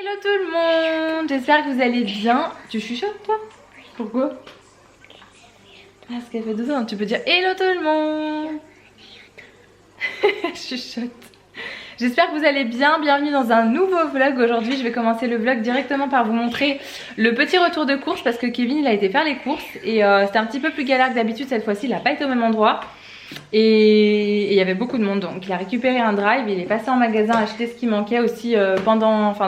Hello tout le monde, j'espère que vous allez bien. Tu chuchotes toi? Pourquoi? Parce qu'elle fait 12 ans, tu peux dire hello tout le monde. Chuchote. J'espère que vous allez bien, bienvenue dans un nouveau vlog. Aujourd'hui je vais commencer le vlog directement par vous montrer le petit retour de course parce que Kevin il a été faire les courses et c'était un petit peu plus galère que d'habitude cette fois-ci, il n'a pas été au même endroit. Et il y avait beaucoup de monde, donc il a récupéré un drive, il est passé en magasin acheter ce qui manquait aussi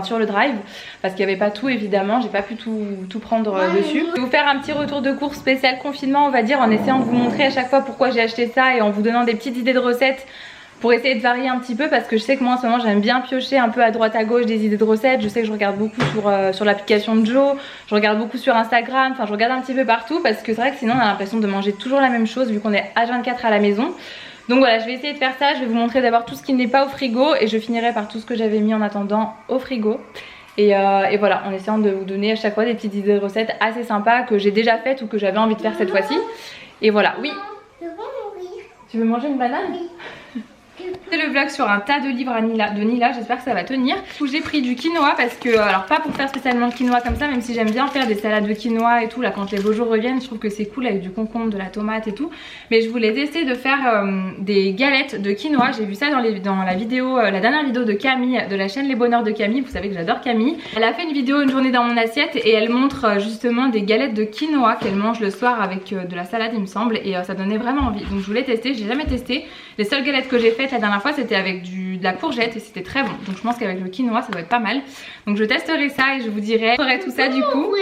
sur le drive parce qu'il n'y avait pas tout évidemment, j'ai pas pu tout prendre dessus. Je vais vous faire un petit retour de course spécial confinement on va dire, en essayant de vous montrer à chaque fois pourquoi j'ai acheté ça et en vous donnant des petites idées de recettes pour essayer de varier un petit peu parce que je sais que moi en ce moment j'aime bien piocher un peu à droite à gauche des idées de recettes. Je sais que je regarde beaucoup sur l'application de Joe, je regarde beaucoup sur Instagram, enfin je regarde un petit peu partout parce que c'est vrai que sinon on a l'impression de manger toujours la même chose vu qu'on est H24 à la maison. Donc voilà, je vais essayer de faire ça, je vais vous montrer d'abord tout ce qui n'est pas au frigo et je finirai par tout ce que j'avais mis en attendant au frigo. Et voilà, en essayant de vous donner à chaque fois des petites idées de recettes assez sympas que j'ai déjà faites ou que j'avais envie de faire cette fois-ci. Et voilà, oui. Tu veux manger une banane? C'est le vlog sur un tas de livres de Nila, j'espère que ça va tenir. J'ai pris du quinoa parce que, alors pas pour faire spécialement le quinoa comme ça, même si j'aime bien faire des salades de quinoa et tout, là quand les beaux jours reviennent, je trouve que c'est cool avec du concombre, de la tomate et tout. Mais je voulais tester de faire des galettes de quinoa, j'ai vu ça dans la vidéo, la dernière vidéo de Camille, de la chaîne Les Bonheurs de Camille, vous savez que j'adore Camille. Elle a fait une vidéo une journée dans mon assiette et elle montre justement des galettes de quinoa qu'elle mange le soir avec de la salade il me semble et ça donnait vraiment envie. Donc je voulais tester, j'ai jamais testé. Les seules galettes que j'ai faites la dernière fois c'était avec de la courgette et c'était très bon. Donc je pense qu'avec le quinoa ça doit être pas mal. Donc je testerai ça et je vous dirai tout ça du coup.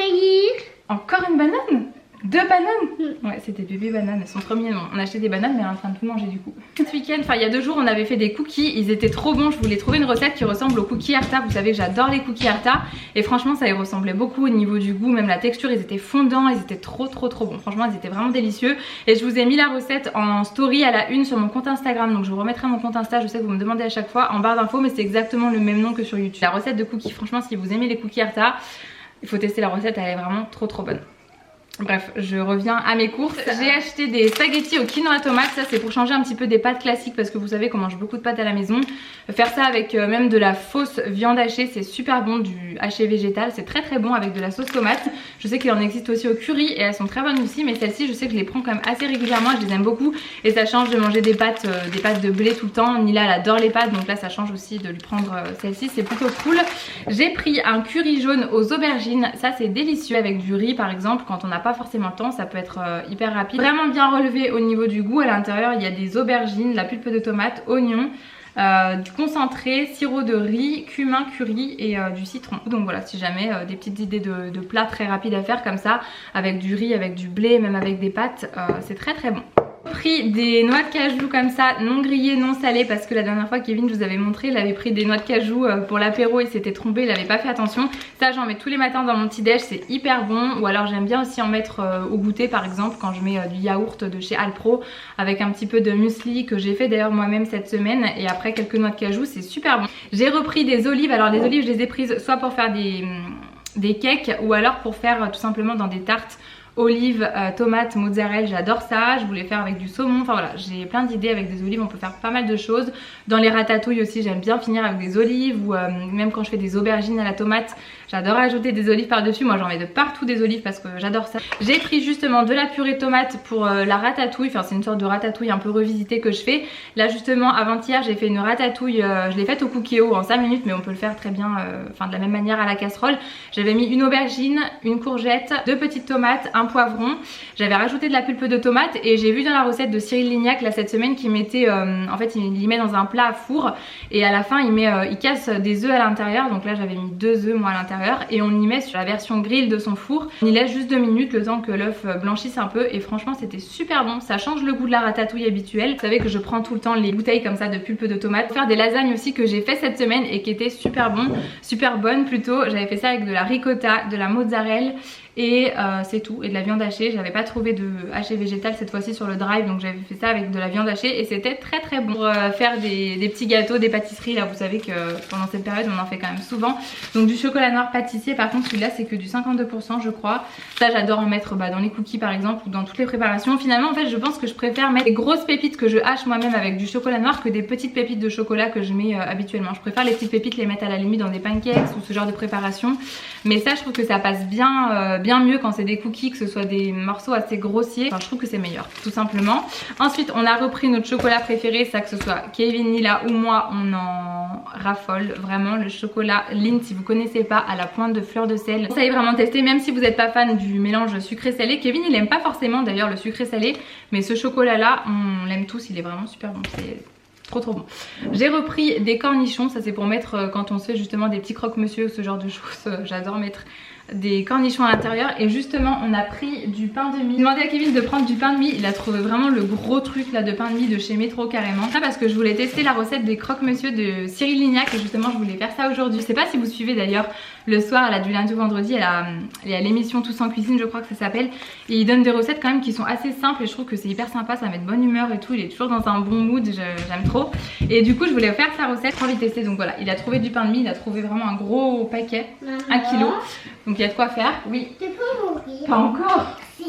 Encore une banane? 2 bananes? Ouais, c'était bébé banane, elles sont trop mignonnes. On a acheté des bananes mais elle est en train de tout manger du coup. Ce week-end, enfin il y a 2 jours, on avait fait des cookies, ils étaient trop bons. Je voulais trouver une recette qui ressemble aux cookies Arta. Vous savez que j'adore les cookies Arta et franchement ça y ressemblait beaucoup au niveau du goût, même la texture, ils étaient fondants, ils étaient trop bons. Franchement ils étaient vraiment délicieux et je vous ai mis la recette en story à la une sur mon compte Instagram. Donc je vous remettrai mon compte Insta, je sais que vous me demandez à chaque fois en barre d'infos mais c'est exactement le même nom que sur YouTube. La recette de cookies, franchement si vous aimez les cookies Arta, il faut tester la recette, elle est vraiment trop bonne. Bref, je reviens à mes courses. J'ai acheté des spaghettis au quinoa tomate. Ça c'est pour changer un petit peu des pâtes classiques parce que vous savez qu'on mange beaucoup de pâtes à la maison. Faire ça avec même de la fausse viande hachée, c'est super bon, du haché végétal. C'est très bon avec de la sauce tomate. Je sais qu'il en existe aussi au curry et elles sont très bonnes aussi. Mais celles-ci je sais que je les prends quand même assez régulièrement. Je les aime beaucoup et ça change de manger des pâtes de blé tout le temps. Nila elle adore les pâtes donc là ça change aussi de lui prendre celle-ci. C'est plutôt cool. J'ai pris un curry jaune aux aubergines. Ça c'est délicieux avec du riz par exemple quand on n'a pas forcément le temps, ça peut être hyper rapide. Vraiment bien relevé au niveau du goût. À l'intérieur il y a des aubergines, la pulpe de tomate, oignons, du concentré, sirop de riz, cumin, curry et du citron. Donc voilà, si jamais des petites idées de plats très rapides à faire comme ça, avec du riz, avec du blé, même avec des pâtes, c'est très bon. J'ai pris des noix de cajou comme ça, non grillées, non salées, parce que la dernière fois Kevin je vous avais montré, il avait pris des noix de cajou pour l'apéro, il s'était trompé, il avait pas fait attention. Ça j'en mets tous les matins dans mon petit déj, c'est hyper bon. Ou alors j'aime bien aussi en mettre au goûter par exemple quand je mets du yaourt de chez Alpro avec un petit peu de muesli que j'ai fait d'ailleurs moi-même cette semaine et après quelques noix de cajou, c'est super bon. J'ai repris des olives, alors les olives je les ai prises soit pour faire des cakes ou alors pour faire tout simplement dans des tartes. Olives, tomates, mozzarella, j'adore ça. Je voulais faire avec du saumon, enfin voilà, j'ai plein d'idées avec des olives, on peut faire pas mal de choses. Dans les ratatouilles aussi j'aime bien finir avec des olives ou même quand je fais des aubergines à la tomate, j'adore ajouter des olives par dessus. Moi j'en mets de partout des olives parce que j'adore ça. J'ai pris justement de la purée de tomate pour la ratatouille, enfin c'est une sorte de ratatouille un peu revisitée que je fais. Là justement avant-hier j'ai fait une ratatouille, je l'ai faite au cookéo en 5 minutes mais on peut le faire très bien, de la même manière à la casserole. J'avais mis une aubergine, une courgette, 2 petites tomates, un poivron, j'avais rajouté de la pulpe de tomate et j'ai vu dans la recette de Cyril Lignac là cette semaine qu'il mettait en fait il y met dans un plat à four et à la fin il casse des œufs à l'intérieur. Donc là j'avais mis 2 œufs moi à l'intérieur et on y met sur la version grill de son four. On y laisse juste 2 minutes le temps que l'œuf blanchisse un peu et franchement c'était super bon. Ça change le goût de la ratatouille habituelle. Vous savez que je prends tout le temps les bouteilles comme ça de pulpe de tomate pour faire des lasagnes aussi que j'ai fait cette semaine et qui étaient super bonnes plutôt. J'avais fait ça avec de la ricotta, de la mozzarella et c'est tout, et de la viande hachée. J'avais pas trouvé de haché végétal cette fois-ci sur le drive, donc j'avais fait ça avec de la viande hachée et c'était très très bon. Pour faire des petits gâteaux, des pâtisseries, là vous savez que pendant cette période on en fait quand même souvent. Donc du chocolat noir pâtissier, par contre celui-là c'est que du 52% je crois. Ça j'adore en mettre dans les cookies par exemple ou dans toutes les préparations. Finalement en fait je pense que je préfère mettre des grosses pépites que je hache moi-même avec du chocolat noir que des petites pépites de chocolat que je mets habituellement. Je préfère les petites pépites les mettre à la limite dans des pancakes ou ce genre de préparation. Mais ça je trouve que ça passe bien, bien mieux quand c'est des cookies, que ce soit des morceaux assez grossiers. Enfin je trouve que c'est meilleur tout simplement. Ensuite on a repris notre chocolat préféré, ça que ce soit Kevin, Nila ou moi, on en raffole vraiment. Le chocolat Lindt, si vous connaissez pas, à la pointe de fleur de sel. Ça y est vraiment tester, même si vous n'êtes pas fan du mélange sucré salé. Kevin il aime pas forcément d'ailleurs le sucré salé, mais ce chocolat là on l'aime tous, il est vraiment super bon, c'est trop bon. J'ai repris des cornichons, ça c'est pour mettre quand on se fait justement des petits croque-monsieur, ce genre de choses. J'adore mettre des cornichons à l'intérieur. Et justement on a pris du pain de mie. J'ai demandé à Kevin de prendre du pain de mie, il a trouvé vraiment le gros truc là de pain de mie de chez Métro carrément. Ça parce que je voulais tester la recette des croque-monsieur de Cyril Lignac et justement je voulais faire ça aujourd'hui. Je sais pas si vous suivez d'ailleurs le soir, elle a du lundi au vendredi, elle a l'émission Tous en cuisine je crois que ça s'appelle, et il donne des recettes quand même qui sont assez simples et je trouve que c'est hyper sympa, ça met de bonne humeur et tout, il est toujours dans un bon mood, j'aime trop. Et du coup je voulais faire sa recette, j'ai envie de tester. Donc voilà, il a trouvé du pain de mie, il a trouvé vraiment un gros paquet, 1 kg. Donc il y a de quoi faire. Oui. Tu peux mourir. Pas encore. Si.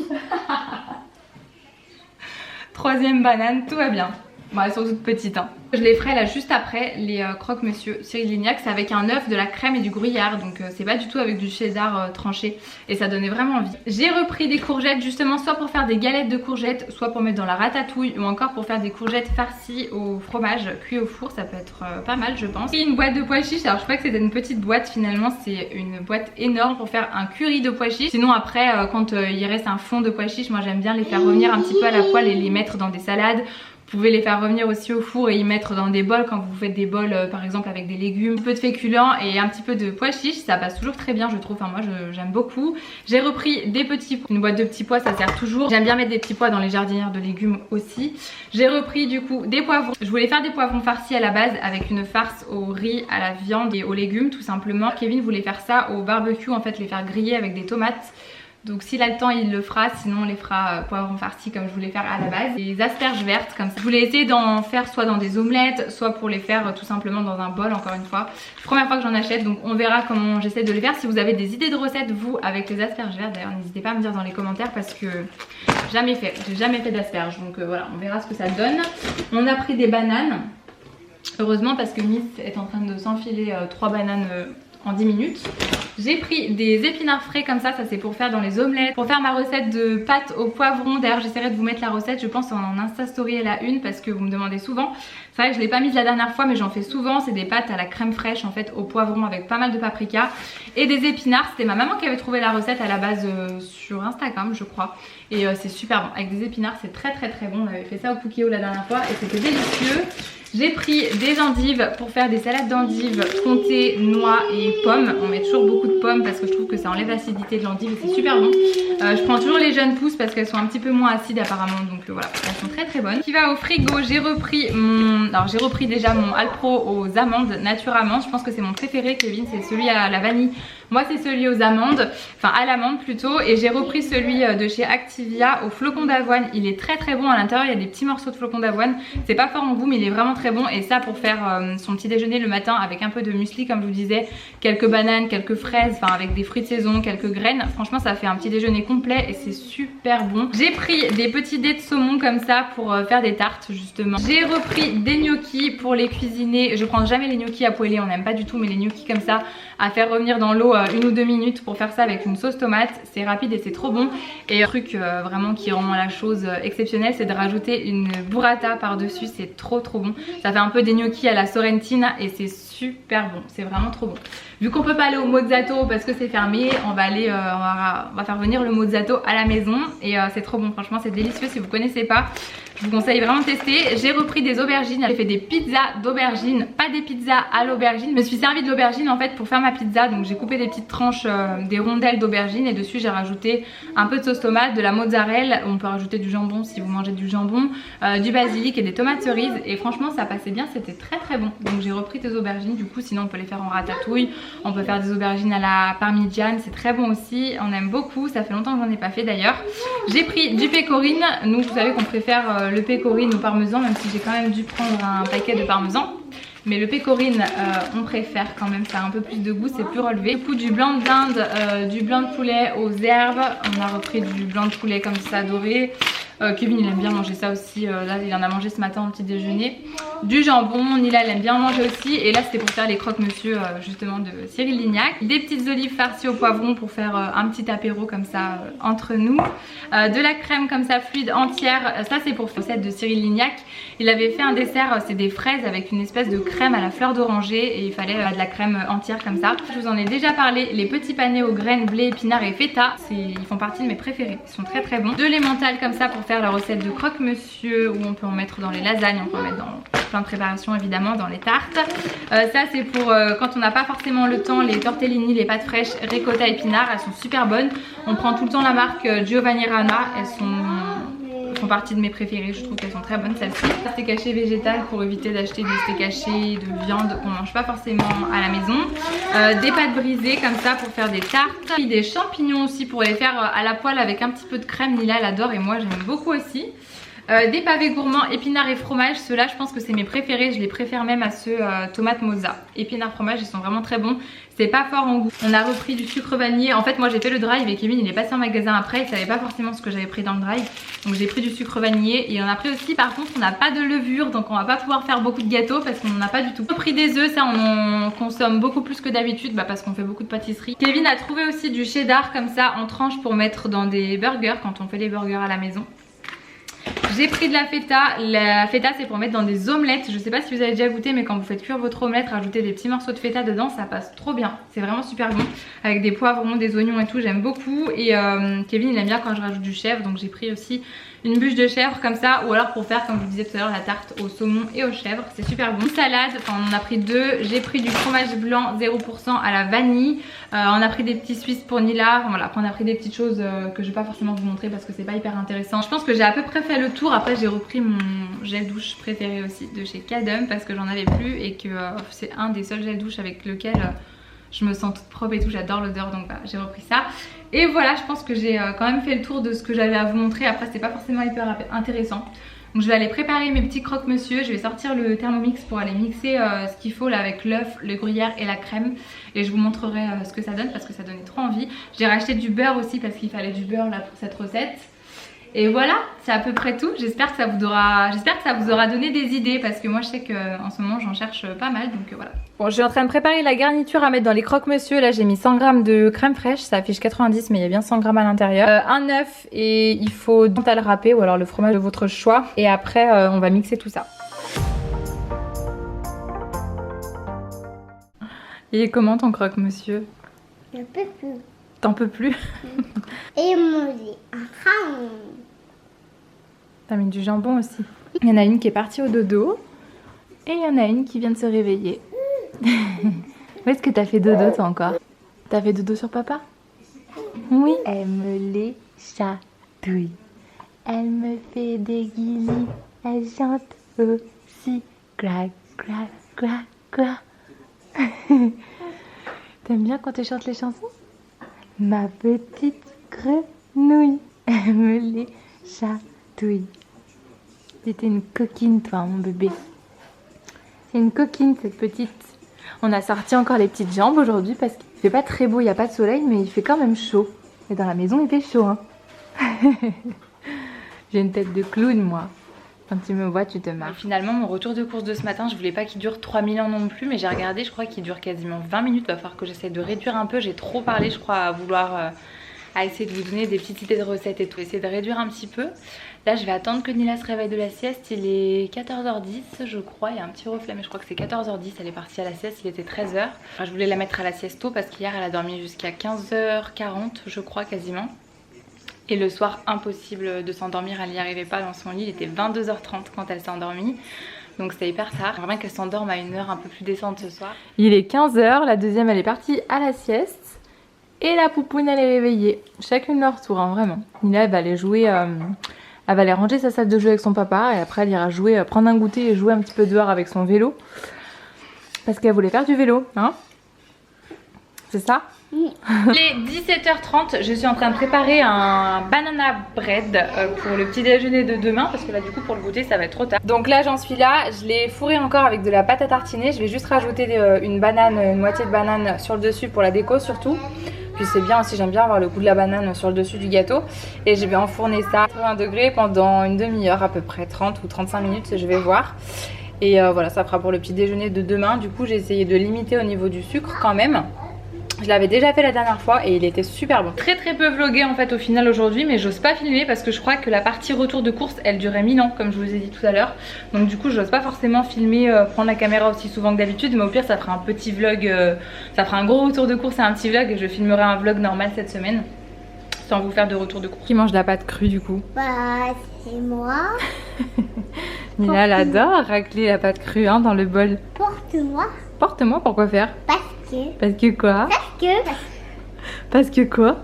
Troisième banane, tout va bien. Bon, elles sont toutes petites hein. Je les ferai là juste après les croque-monsieur Cyril Lignac. C'est avec un œuf, de la crème et du gruyère. Donc c'est pas du tout avec du cheddar tranché. Et ça donnait vraiment envie. J'ai repris des courgettes justement, soit pour faire des galettes de courgettes, soit pour mettre dans la ratatouille, ou encore pour faire des courgettes farcies au fromage cuit au four. Ça peut être pas mal je pense. Et une boîte de pois chiches. Alors je crois que c'était une petite boîte, finalement c'est une boîte énorme pour faire un curry de pois chiches. Sinon après quand il reste un fond de pois chiches, moi j'aime bien les faire revenir un petit peu à la poêle et les mettre dans des salades. Vous pouvez les faire revenir aussi au four et y mettre dans des bols quand vous faites des bols par exemple avec des légumes, un peu de féculents et un petit peu de pois chiches. Ça passe toujours très bien je trouve, enfin moi j'aime beaucoup. J'ai repris des petits pois, une boîte de petits pois ça sert toujours. J'aime bien mettre des petits pois dans les jardinières de légumes aussi. J'ai repris du coup des poivrons. Je voulais faire des poivrons farcis à la base avec une farce au riz, à la viande et aux légumes tout simplement. Kevin voulait faire ça au barbecue en fait, les faire griller avec des tomates. Donc s'il a le temps il le fera, sinon on les fera poivrons farcis comme je voulais faire à la base. Des asperges vertes comme ça. Je voulais essayer d'en faire soit dans des omelettes, soit pour les faire tout simplement dans un bol encore une fois. Première fois que j'en achète, donc on verra comment j'essaie de les faire. Si vous avez des idées de recettes vous avec les asperges vertes, d'ailleurs n'hésitez pas à me dire dans les commentaires parce que j'ai jamais fait d'asperges. Donc voilà, on verra ce que ça donne. On a pris des bananes, heureusement parce que Miss est en train de s'enfiler 3 bananes en 10 minutes. J'ai pris des épinards frais comme ça c'est pour faire dans les omelettes, pour faire ma recette de pâtes au poivron. D'ailleurs j'essaierai de vous mettre la recette, je pense en Insta Story elle a une parce que vous me demandez souvent. C'est vrai que je l'ai pas mise la dernière fois mais j'en fais souvent, c'est des pâtes à la crème fraîche en fait au poivron avec pas mal de paprika et des épinards. C'était ma maman qui avait trouvé la recette à la base sur Instagram je crois. Et c'est super bon, avec des épinards c'est très bon. On avait fait ça au Cookéo la dernière fois et c'était délicieux. J'ai pris des endives pour faire des salades d'endives comté, noix et pommes. On met toujours beaucoup de pommes parce que je trouve que ça enlève l'acidité de l'endive et c'est super bon. Je prends toujours les jeunes pousses parce qu'elles sont un petit peu moins acides apparemment. Donc voilà, elles sont très bonnes. Qui va au frigo, j'ai repris déjà mon Alpro aux amandes nature amande. Je pense que c'est mon préféré Kevin, c'est celui à la vanille. Moi c'est celui aux amandes, enfin à l'amande plutôt. Et j'ai repris celui de chez Activia au flocon d'avoine. Il est très bon à l'intérieur, il y a des petits morceaux de flocon d'avoine. C'est pas fort en goût mais il est vraiment très bon. Et ça pour faire son petit déjeuner le matin avec un peu de muesli comme je vous disais, quelques bananes, quelques fraises, enfin avec des fruits de saison, quelques graines. Franchement ça fait un petit déjeuner complet et c'est super bon. J'ai pris des petits dés de saumon comme ça pour faire des tartes justement. J'ai repris des gnocchis pour les cuisiner. Je prends jamais les gnocchis à poêler, on n'aime pas du tout, mais les gnocchis comme ça à faire revenir dans l'eau 1 ou 2 minutes pour faire ça avec une sauce tomate. C'est rapide et c'est trop bon. Et un truc vraiment qui rend la chose exceptionnelle, c'est de rajouter une burrata par dessus. C'est trop bon. Ça fait un peu des gnocchis à la Sorrentina et c'est super bon. C'est vraiment trop bon. Vu qu'on peut pas aller au Mozzato parce que c'est fermé, on va aller, on va faire venir le Mozzato à la maison et c'est trop bon. Franchement c'est délicieux. Si vous connaissez pas, je vous conseille vraiment de tester. J'ai repris des aubergines, j'ai fait des pizzas d'aubergines, pas des pizzas à l'aubergine. Je me suis servi de l'aubergine en fait pour faire ma pizza. Donc j'ai coupé des petites tranches, des rondelles d'aubergine et dessus j'ai rajouté un peu de sauce tomate, de la mozzarella. On peut rajouter du jambon si vous mangez du jambon, du basilic et des tomates cerises. Et franchement ça passait bien, c'était très bon. Donc j'ai repris des aubergines. aubergines du coup, sinon on peut les faire en ratatouille, on peut faire des aubergines à la parmigiane, c'est très bon aussi, on aime beaucoup, ça fait longtemps que j'en ai pas fait d'ailleurs. J'ai pris du pecorine, nous vous savez qu'on préfère le pecorine au parmesan, même si j'ai quand même dû prendre un paquet de parmesan. Mais le pecorine, on préfère quand même, ça a un peu plus de goût, c'est plus relevé. Du coup, du blanc de dinde, du blanc de poulet aux herbes. On a repris du blanc de poulet comme ça doré. Kevin il aime bien manger ça aussi, là il en a mangé ce matin au petit déjeuner. Du jambon, Nila elle aime bien manger aussi. Et là c'était pour faire les croque-monsieur justement de Cyril Lignac. Des petites olives farcies au poivron pour faire un petit apéro comme ça entre nous. De la crème comme ça fluide entière, ça c'est pour la recette de Cyril Lignac. Il avait fait un dessert, c'est des fraises avec une espèce de crème à la fleur d'oranger et il fallait de la crème entière comme ça. Je vous en ai déjà parlé, les petits panais aux graines, blé, épinards et feta, ils font partie de mes préférés, ils sont très très bons. De l'emmental comme ça pour faire la recette de croque-monsieur où on peut en mettre dans les lasagnes, on peut en mettre dans plein de préparations évidemment, dans les tartes. Ça c'est pour quand on n'a pas forcément le temps, les tortellini, les pâtes fraîches, ricotta épinards, elles sont super bonnes. On prend tout le temps la marque Giovanni Rana, elles font partie de mes préférées, je trouve qu'elles sont très bonnes celles-ci. Steak haché végétal pour éviter d'acheter des steaks hachés de viande qu'on mange pas forcément à la maison. Des pâtes brisées comme ça pour faire des tartes. Des champignons aussi pour les faire à la poêle avec un petit peu de crème. Nila elle adore et moi j'aime beaucoup aussi. Des pavés gourmands, épinards et fromage, ceux-là je pense que c'est mes préférés, je les préfère même à ceux tomates mozza. Épinards fromage ils sont vraiment très bons, c'est pas fort en goût. On a repris du sucre vanillé, en fait moi j'ai fait le drive et Kevin il est passé en magasin après, il savait pas forcément ce que j'avais pris dans le drive. Donc j'ai pris du sucre vanillé et on a pris aussi, par contre on n'a pas de levure donc on va pas pouvoir faire beaucoup de gâteaux parce qu'on n'en a pas du tout. On a pris des œufs, ça on en consomme beaucoup plus que d'habitude parce qu'on fait beaucoup de pâtisserie. Kevin a trouvé aussi du cheddar comme ça en tranches pour mettre dans des burgers quand on fait les burgers à la maison. J'ai pris de la feta c'est pour mettre dans des omelettes. Je sais pas si vous avez déjà goûté mais quand vous faites cuire votre omelette, rajoutez des petits morceaux de feta dedans, ça passe trop bien. C'est vraiment super bon avec des poivrons, des oignons et tout, j'aime beaucoup. Et Kevin il aime bien quand je rajoute du chèvre, donc j'ai pris aussi une bûche de chèvre comme ça, ou alors pour faire comme je vous disais tout à l'heure la tarte au saumon et au chèvre, c'est super bon. Une salade, enfin on en a pris deux, j'ai pris du fromage blanc 0% à la vanille, on a pris des petits suisses pour Nila, enfin, voilà, après on a pris des petites choses que je vais pas forcément vous montrer parce que c'est pas hyper intéressant. Je pense que j'ai à peu près fait le tour, après j'ai repris mon gel douche préféré aussi de chez Cadum parce que j'en avais plus et que c'est un des seuls gels douche avec lequel je me sens toute propre et tout, j'adore l'odeur donc voilà, j'ai repris ça. Et voilà, je pense que j'ai quand même fait le tour de ce que j'avais à vous montrer. Après c'était pas forcément hyper intéressant. Donc je vais aller préparer mes petits croque-monsieur. Je vais sortir le Thermomix pour aller mixer ce qu'il faut là avec l'œuf, le gruyère et la crème. Et je vous montrerai ce que ça donne parce que ça donnait trop envie. J'ai racheté du beurre aussi parce qu'il fallait du beurre là pour cette recette. Et voilà, c'est à peu près tout. J'espère que ça vous aura donné des idées parce que moi je sais qu'en ce moment j'en cherche pas mal, donc voilà. Bon, je suis en train de préparer la garniture à mettre dans les croque-monsieur. Là j'ai mis 100 g de crème fraîche, ça affiche 90 mais il y a bien 100 g à l'intérieur. Un œuf et il faut du mental râpé ou alors le fromage de votre choix. Et après on va mixer tout ça. Il est comment ton croque-monsieur? Je peux plus. T'en peux plus? Et manger un crayon. T'as mis du jambon aussi. Il y en a une qui est partie au dodo et il y en a une qui vient de se réveiller. Où est-ce que t'as fait dodo toi encore? T'as fait dodo sur papa? Oui. Elle me les chatouille. Elle me fait des guillis. Elle chante aussi. Clac, clac, clac, clac. T'aimes bien quand tu chantes les chansons? Ma petite grenouille. Elle me les chatouille. C'était une coquine toi mon bébé. C'est une coquine cette petite. On a sorti encore les petites jambes aujourd'hui parce qu'il fait pas très beau, il n'y a pas de soleil mais il fait quand même chaud. Et dans la maison il fait chaud hein. J'ai une tête de clown moi. Quand tu me vois tu te marres. Finalement mon retour de course de ce matin je voulais pas qu'il dure 3000 ans non plus mais j'ai regardé, je crois qu'il dure quasiment 20 minutes. Il va falloir que j'essaie de réduire un peu, j'ai trop parlé je crois à vouloir... à essayer de vous donner des petites idées de recettes et tout, essayer de réduire un petit peu. Là je vais attendre que Nila se réveille de la sieste, il est 14h10 je crois, il y a un petit reflet mais je crois que c'est 14h10, elle est partie à la sieste, il était 13h. Enfin, je voulais la mettre à la sieste tôt parce qu'hier elle a dormi jusqu'à 15h40 je crois quasiment. Et le soir impossible de s'endormir, elle n'y arrivait pas dans son lit, il était 22h30 quand elle s'est endormie. Donc c'était hyper tard, j'aimerais bien qu'elle s'endorme à une heure un peu plus décente ce soir. Il est 15h, la deuxième elle est partie à la sieste. Et la poupoune elle est réveillée, chacune leur tour hein, vraiment. Nila elle va aller jouer, elle va aller ranger sa salle de jeu avec son papa et après elle ira jouer, prendre un goûter et jouer un petit peu dehors avec son vélo. Parce qu'elle voulait faire du vélo, hein? C'est ça? Il est 17h30, je suis en train de préparer un banana bread pour le petit déjeuner de demain parce que là du coup pour le goûter ça va être trop tard. Donc là j'en suis là, je l'ai fourré encore avec de la pâte à tartiner, je vais juste rajouter une banane, une moitié de banane sur le dessus pour la déco surtout. Puis c'est bien aussi, j'aime bien avoir le goût de la banane sur le dessus du gâteau. Et je vais enfourner ça à 80 degrés pendant une demi-heure à peu près, 30 ou 35 minutes, je vais voir. Et voilà, ça fera pour le petit déjeuner de demain. Du coup j'ai essayé de limiter au niveau du sucre quand même. Je l'avais déjà fait la dernière fois et il était super bon. Très peu vlogué en fait au final aujourd'hui, mais j'ose pas filmer parce que je crois que la partie retour de course elle durait 1000 ans comme je vous ai dit tout à l'heure. Donc du coup j'ose pas forcément filmer, prendre la caméra aussi souvent que d'habitude, mais au pire ça fera un petit vlog, ça fera un gros retour de course et un petit vlog et je filmerai un vlog normal cette semaine sans vous faire de retour de course. Qui mange la pâte crue du coup? Bah, c'est moi. Mila elle adore racler la pâte crue hein, dans le bol. Porte-moi. Porte-moi, pourquoi faire? Parce Parce que quoi? que. Parce que quoi?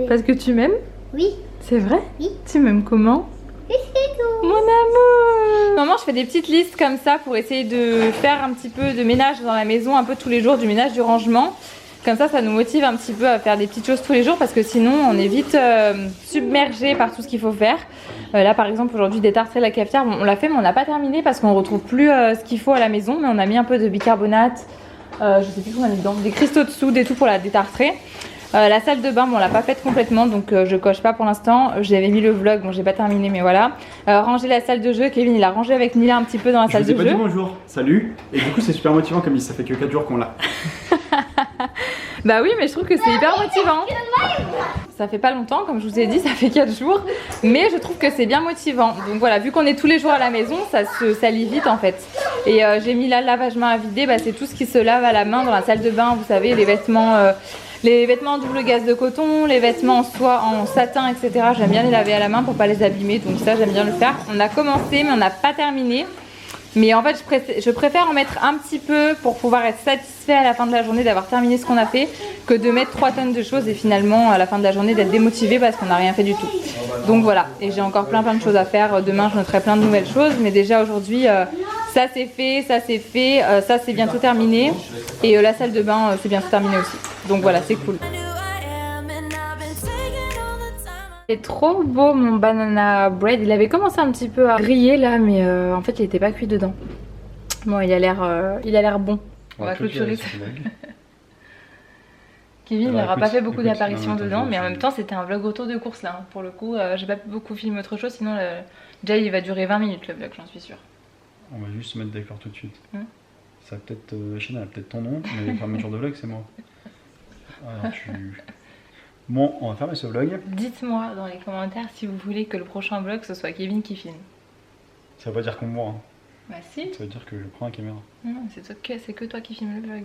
Parce que tu m'aimes? Oui. C'est vrai? Oui. Tu m'aimes comment? Oui, c'est tout. Mon amour! Maman, je fais des petites listes comme ça pour essayer de faire un petit peu de ménage dans la maison, un peu tous les jours, du ménage, du rangement. Comme ça nous motive un petit peu à faire des petites choses tous les jours parce que sinon on est vite submergé par tout ce qu'il faut faire. Là par exemple aujourd'hui détartrer la cafetière, bon, on l'a fait mais on n'a pas terminé parce qu'on retrouve plus ce qu'il faut à la maison, mais on a mis un peu de bicarbonate, je sais plus quoi on a mis dedans, des cristaux de soude et tout pour la détartrer. La salle de bain, bon, on l'a pas faite complètement donc je coche pas pour l'instant. J'avais mis le vlog, bon j'ai pas terminé mais voilà. Ranger la salle de jeu, Kevin il a rangé avec Mila un petit peu dans la salle de jeu. Je vous ai pas dit bonjour, salut. Et du coup c'est super motivant comme ça fait que 4 jours qu'on l'a. Bah oui mais je trouve que c'est hyper motivant. Ça fait pas longtemps comme je vous ai dit, ça fait 4 jours. Mais je trouve que c'est bien motivant. Donc voilà, vu qu'on est tous les jours à la maison, ça lit vite en fait. Et j'ai mis là le lavage-main à vider, bah, c'est tout ce qui se lave à la main dans la salle de bain. Vous savez les vêtements en double gaze de coton, les vêtements en soie, en satin etc. J'aime bien les laver à la main pour pas les abîmer. Donc ça j'aime bien le faire. On a commencé mais on n'a pas terminé. Mais en fait je préfère en mettre un petit peu pour pouvoir être satisfait à la fin de la journée d'avoir terminé ce qu'on a fait que de mettre 3 tonnes de choses et finalement à la fin de la journée d'être démotivé parce qu'on n'a rien fait du tout. Donc voilà, et j'ai encore plein de choses à faire. Demain je noterai plein de nouvelles choses, mais déjà aujourd'hui ça c'est fait, ça c'est bientôt terminé et la salle de bain c'est bientôt terminé aussi. Donc voilà, c'est cool. C'est trop beau mon banana bread. Il avait commencé un petit peu à griller là, mais en fait il était pas cuit dedans. Bon, il a l'air bon. On va clôturer ça. Kevin n'aura pas fait beaucoup d'apparitions dedans, mais en même temps c'était un vlog retour de course là. Pour le coup, j'ai pas beaucoup filmé autre chose, sinon déjà il va durer 20 minutes le vlog, j'en suis sûre. On va juste se mettre d'accord tout de suite. Ça va peut-être, la chaîne a peut-être ton nom, mais les fermetures de vlog c'est moi. Alors Bon, on va fermer ce vlog. Dites-moi dans les commentaires si vous voulez que le prochain vlog ce soit Kevin qui filme. Ça veut pas dire qu'on me voit. Hein. Bah si. Ça veut dire que je prends la caméra. Non, c'est que toi qui filme le vlog.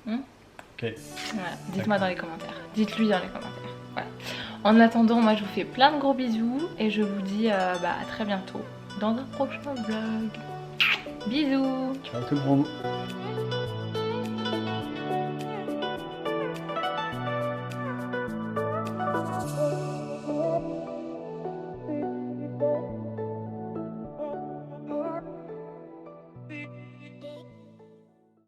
Ok. Voilà, dites-moi dans les commentaires. Dites-lui dans les commentaires. Voilà. En attendant, moi je vous fais plein de gros bisous et je vous dis à très bientôt dans un prochain vlog. Bisous. Ciao tout le monde.